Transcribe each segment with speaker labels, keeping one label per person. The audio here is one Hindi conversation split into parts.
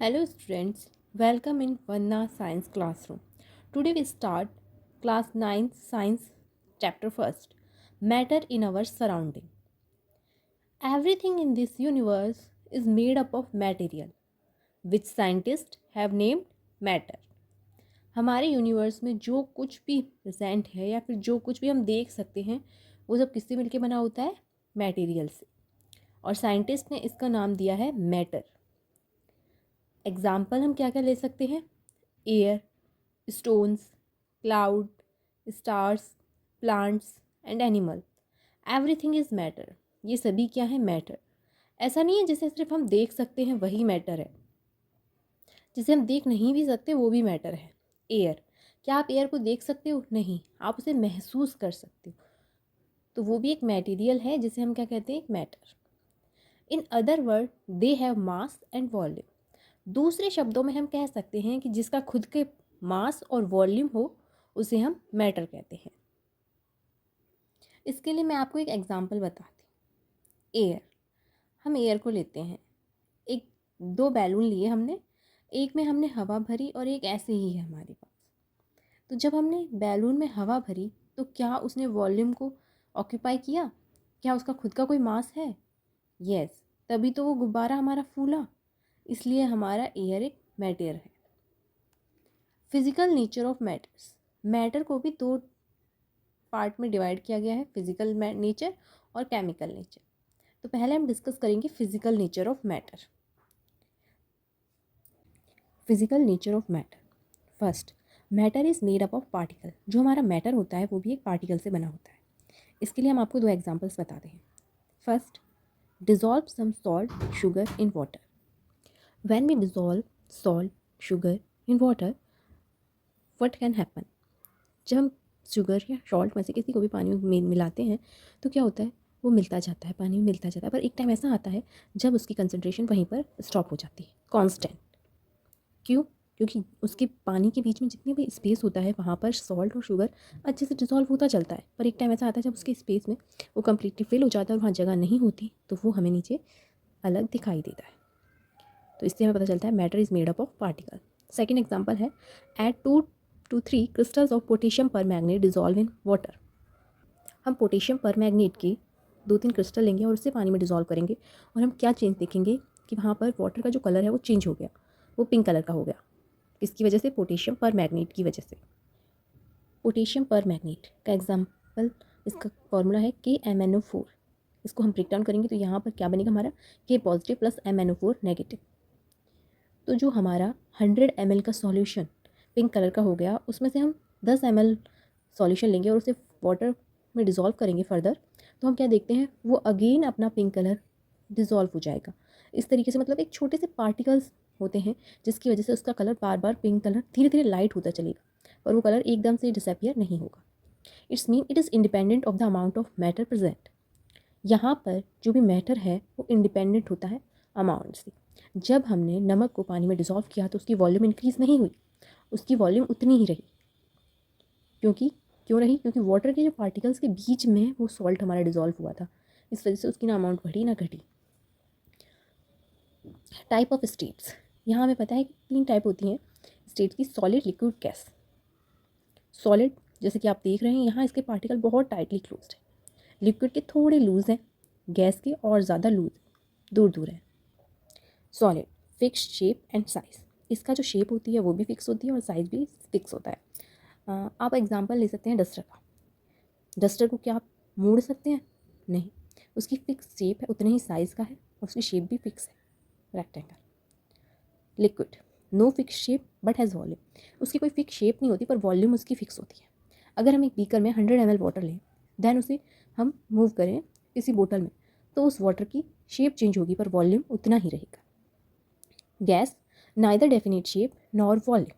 Speaker 1: Hello students, welcome in Vanna Science Classroom. Today we start class 9 Science chapter 1st, Matter in our surrounding. Everything in this universe is made up of material, which scientists have named matter. हमारे यूनिवर्स में जो कुछ भी प्रेजेंट है या फिर जो कुछ भी हम देख सकते हैं वो सब किससे मिलके बना होता है? मटेरियल से। और साइंटिस्ट ने इसका नाम दिया है मैटर। एग्जाम्पल हम क्या क्या ले सकते हैं? Air, stones, cloud, stars, plants and animal. Everything is matter. ये सभी क्या है? मैटर। ऐसा नहीं है जैसे सिर्फ हम देख सकते हैं वही मैटर है, जिसे हम देख नहीं भी सकते वो भी मैटर है। एयर, क्या आप एयर को देख सकते हो? नहीं, आप उसे महसूस कर सकते हो, तो वो भी एक मटेरियल है जिसे हम क्या कहते हैं? एक matter. In other word they have mass and volume. दूसरे शब्दों में हम कह सकते हैं कि जिसका खुद के मास और वॉल्यूम हो उसे हम मैटर कहते हैं। इसके लिए मैं आपको एक एग्जांपल बताती हूँ। एयर, हम एयर को लेते हैं। एक दो बैलून लिए हमने, एक में हमने हवा भरी और एक ऐसे ही है हमारे पास। तो जब हमने बैलून में हवा भरी तो क्या उसने वॉल्यूम को ऑक्यूपाई किया? क्या उसका खुद का कोई मास है? यस, तभी तो वो गुब्बारा हमारा फूला। इसलिए हमारा एयर एक मैटर है। Physical nature of matters, matter को भी दो पार्ट में डिवाइड किया गया है, फिजिकल नेचर और केमिकल नेचर। तो पहले हम डिस्कस करेंगे physical nature of matter. Physical nature of matter. First, matter is made up of particle. जो हमारा मैटर होता है वो भी एक पार्टिकल से बना होता है। इसके लिए हम आपको दो एग्जांपल्स बताते हैं। First, dissolve some salt sugar in water. When we dissolve salt sugar in water, what can happen? जब हम शुगर या सॉल्ट में से किसी को भी पानी में मिलाते हैं तो क्या होता है? वो मिलता जाता है, पानी में मिलता जाता है, पर एक टाइम ऐसा आता है जब उसकी कंसंट्रेशन वहीं पर स्टॉप हो जाती है, कांस्टेंट। क्यों? क्योंकि उसके पानी के बीच में जितनी भी स्पेस होता है वहाँ पर सॉल्ट और शुगर अच्छे से डिजॉल्व होता चलता है, पर एक टाइम ऐसा आता है जब उसके स्पेस में वो कम्प्लीटली फिल हो जाता है और वहाँ जगह नहीं होती, तो वो हमें नीचे अलग दिखाई देता है। तो इससे हमें पता चलता है matter is made up of particle. Second example है, at 2 to 3 crystals of potassium permanganate dissolve in water. हम पोटेशियम पर मैग्नेट की 2-3 क्रिस्टल लेंगे और उससे पानी में डिजॉल्व करेंगे और हम क्या चेंज देखेंगे कि वहाँ पर वाटर का जो कलर है वो चेंज हो गया, वो पिंक कलर का हो गया। किसकी वजह से? पोटेशियम पर मैग्नेट की वजह से। पोटेशियम पर मैग्नेट का एग्जाम्पल, इसका फॉर्मूला है KMnO4। इसको हम ब्रेक डाउन करेंगे तो यहाँ पर क्या बनेगा हमारा? K positive plus MnO4 negative. तो जो हमारा 100 ml का सॉल्यूशन पिंक कलर का हो गया, उसमें से हम 10 ml सॉल्यूशन लेंगे और उसे वाटर में डिज़ोल्व करेंगे फर्दर, तो हम क्या देखते हैं? वो अगेन अपना पिंक कलर डिज़ोल्व हो जाएगा। इस तरीके से मतलब एक छोटे से पार्टिकल्स होते हैं जिसकी वजह से उसका कलर बार बार पिंक कलर धीरे धीरे लाइट होता चलेगा, पर वो कलर एकदम से डिसअपियर नहीं होगा। It's mean it is independent of the amount of matter present. यहाँ पर जो भी मैटर है वो इंडिपेंडेंट होता है अमाउंट से। जब हमने नमक को पानी में डिज़ोल्व किया तो उसकी वॉल्यूम इंक्रीज़ नहीं हुई, उसकी वॉल्यूम उतनी ही रही। क्यों रही? क्योंकि वाटर के जो पार्टिकल्स के बीच में वो सॉल्ट हमारा डिज़ोल्व हुआ था, इस वजह से उसकी ना अमाउंट बढ़ी ना घटी। टाइप ऑफ स्टेट्स, यहाँ हमें पता है कि 3 टाइप होती हैं स्टेट की, सॉलिड, लिक्विड, गैस। सॉलिड जैसे कि आप देख रहे हैं यहाँ इसके पार्टिकल बहुत टाइटली क्लोज्ड है, लिक्विड के थोड़े लूज़ हैं, गैस के और ज़्यादा लूज दूर दूर है। Solid, fix shape and size, इसका जो शेप होती है वो भी फिक्स होती है और साइज़ भी फिक्स होता है। आप एग्जांपल ले सकते हैं डस्टर का। डस्टर को क्या आप मोड़ सकते हैं? नहीं, उसकी फिक्स शेप है, उतने ही साइज़ का है और उसकी शेप भी फिक्स है, rectangle. Liquid, no fix shape but has volume, उसकी कोई फिक्स शेप नहीं होती पर वॉल्यूम उसकी फिक्स होती है। अगर हम एक बीकर में 100 ml वाटर लें, दैन उसे हम मूव करें किसी बोतल में, तो उस वाटर की शेप चेंज होगी पर वॉल्यूम उतना ही रहेगा। Gas, neither definite shape nor volume.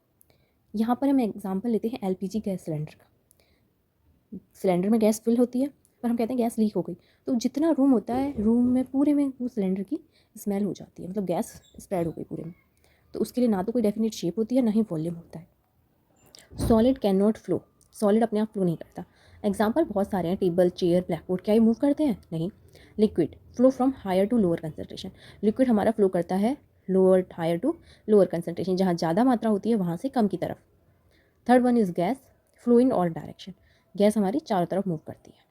Speaker 1: यहाँ पर हम एग्जांपल लेते हैं LPG गैस सिलेंडर का। सिलेंडर में गैस फिल होती है पर हम कहते हैं गैस लीक हो गई, तो जितना रूम होता है रूम में पूरे में वो सिलेंडर की स्मेल हो जाती है, मतलब गैस स्प्रेड हो गई पूरे में। तो उसके लिए ना तो कोई डेफिनेट शेप होती है ना ही वॉल्यूम होता है। Solid can not flow, solid अपने आप फ्लो नहीं करता। एग्जाम्पल बहुत सारे हैं, टेबल, चेयर, ब्लैक बोर्ड, क्या ये मूव करते हैं? नहीं। Liquid, flow from higher to lower concentration, liquid हमारा फ्लो करता है lower higher to lower concentration, जहाँ ज़्यादा मात्रा होती है वहाँ से कम की तरफ। Third one is gas, flow in all direction, gas हमारी चारों तरफ मूव करती है।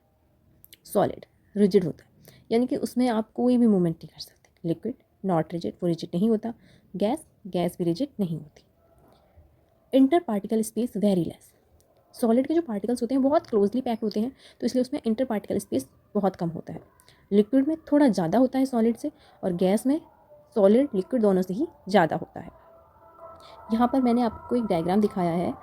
Speaker 1: सॉलिड, रिजिड होता है, यानी कि उसमें आप कोई भी मूवमेंट नहीं कर सकते। लिक्विड, नॉट रिजिड, वो रिजिड नहीं होता। गैस, गैस भी रिजिड नहीं होती। Inter particle space very less, solid के जो पार्टिकल्स होते हैं बहुत क्लोजली पैक होते हैं, तो इसलिए उसमें इंटर पार्टिकल स्पेस बहुत कम होता है। लिक्विड में थोड़ा ज़्यादा होता है सॉलिड से, और गैस में सॉलिड लिक्विड दोनों से ही ज़्यादा होता है। यहाँ पर मैंने आपको एक डायग्राम दिखाया है,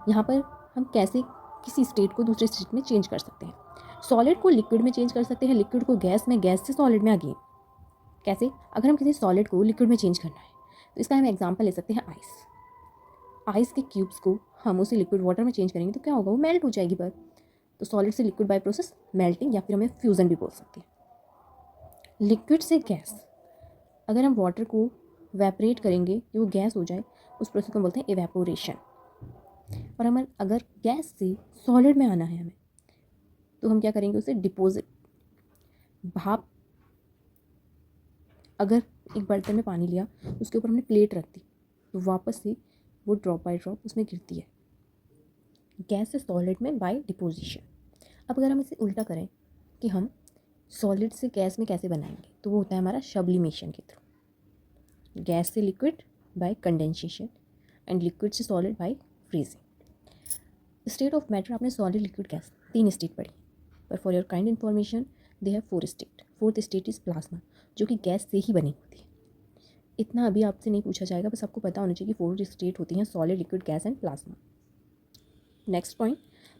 Speaker 1: यहाँ पर हम कैसे किसी स्टेट को दूसरे स्टेट में चेंज कर सकते हैं। सॉलिड को लिक्विड में चेंज कर सकते हैं, लिक्विड को गैस में, गैस से सॉलिड में। अगेन कैसे? अगर हम किसी सॉलिड को लिक्विड में चेंज करना है तो इसका हम एग्जांपल ले सकते हैं आइस। आइस के क्यूब्स को हम उसे लिक्विड वाटर में चेंज करेंगे तो क्या होगा? वो मेल्ट हो जाएगी बर्फ। तो सॉलिड से लिक्विड बाय प्रोसेस मेल्टिंग, या फिर हमें फ्यूज़न भी बोल सकते हैं। लिक्विड से गैस, अगर हम वाटर को वेपरेट करेंगे कि वो गैस हो जाए, उस प्रोसेस को बोलते हैं इवेपोरेशन। और हमें अगर गैस से सॉलिड में आना है हमें, तो हम क्या करेंगे? उसे डिपोजिट, भाप। अगर एक बर्तन में पानी लिया, उसके ऊपर हमने प्लेट रख दी, तो वापस से वो ड्रॉप बाय ड्रॉप उसमें गिरती है, गैस से सॉलिड में बाय डिपोजिशन। अब अगर हम इसे उल्टा करें कि हम सॉलिड से गैस में कैसे बनाएंगे, तो वो होता है हमारा सब्लिमेशन के थ्रू। गैस से liquid by condensation, and liquid से solid by freezing. State of matter, आपने सॉलिड, लिक्विड, गैस 3 स्टेट पढ़ी, पर for your kind information they have 4 state. Fourth state is plasma, जो कि गैस से ही बनी होती है। इतना अभी आपसे नहीं पूछा जाएगा, बस आपको पता होना चाहिए कि 4 स्टेट होती हैं, solid, liquid, gas and plasma. Next point,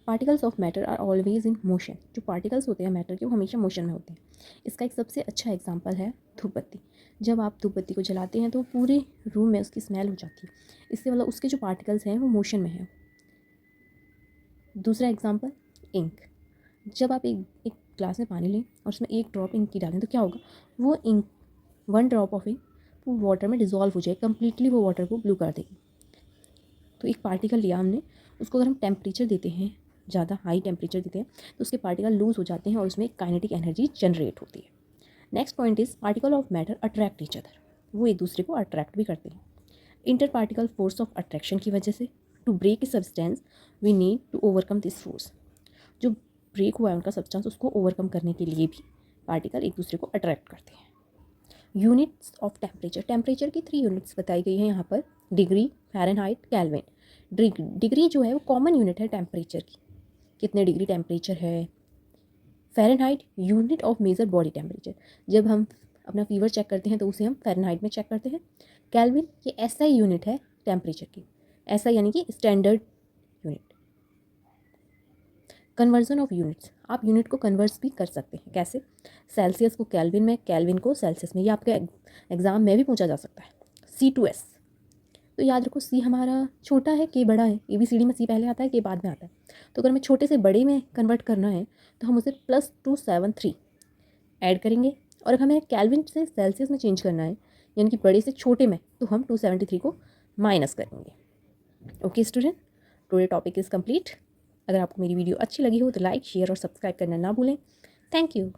Speaker 1: particles of matter are always in motion, जो पार्टिकल्स होते हैं मैटर के वो हमेशा मोशन में होते हैं। इसका एक सबसे अच्छा एग्जांपल है धूप बत्ती। जब आप धूप बत्ती को जलाते हैं तो पूरे रूम में उसकी स्मेल हो जाती है, इससे मतलब उसके जो पार्टिकल्स हैं वो मोशन में हैं। दूसरा एग्जांपल, इंक। जब आप एक ग्लास में पानी लें और उसमें एक ड्रॉप इंक की डालें तो क्या होगा? वो इंक, 1 ड्रॉप ऑफ इंक वो वाटर में डिज़ोल्व हो जाए, कम्प्लीटली वो वाटर को ब्लू कर देगी। तो एक पार्टिकल लिया हमने, उसको अगर हम टेम्परेचर देते हैं, ज़्यादा हाई टेम्परेचर देते हैं, तो उसके पार्टिकल लूज़ हो जाते हैं और उसमें काइनेटिक एनर्जी जनरेट होती है। Next point is particle of matter attract each other, वो एक दूसरे को अट्रैक्ट भी करते हैं। Inter particle force of attraction की वजह से, to break a substance we need to overcome this force. जो ब्रेक हुआ है उनका सब्सटेंस, उसको ओवरकम करने के लिए भी पार्टिकल एक दूसरे को अट्रैक्ट करते हैं। यूनिट्स ऑफ टेम्परेचर, टेम्परेचर की 3 यूनिट्स बताई गई हैं यहाँ पर, डिग्री, फ़ारेनहाइट, केल्विन। डिग्री जो है वो कॉमन यूनिट है टेम्परेचर की, कितने डिग्री टेम्परेचर है। Fahrenheit unit of measure body temperature, जब हम अपना फीवर चेक करते हैं तो उसे हम फ़ारेनहाइट में चेक करते हैं। केल्विन ये ऐसा ही यूनिट है टेम्परेचर की, ऐसा यानी कि standard unit. Conversion of units, आप यूनिट को कन्वर्स भी कर सकते हैं। कैसे? सेल्सियस को केल्विन में, केल्विन को सेल्सियस में, ये आपके एग्जाम में भी पूछा जा सकता है। C to S, तो याद रखो C हमारा छोटा है, K बड़ा है। ABCD में C पहले आता है, K बाद में आता है। तो अगर हमें छोटे से बड़े में कन्वर्ट करना है तो हम उसे +273 ऐड करेंगे, और अगर हमें केल्विन से सेल्सियस में चेंज करना है यानी कि बड़े से छोटे में, तो हम 273 को माइनस करेंगे। Okay student, today topic is complete. अगर आपको मेरी वीडियो अच्छी लगी हो तो लाइक, शेयर और सब्सक्राइब करना ना भूलें। Thank you.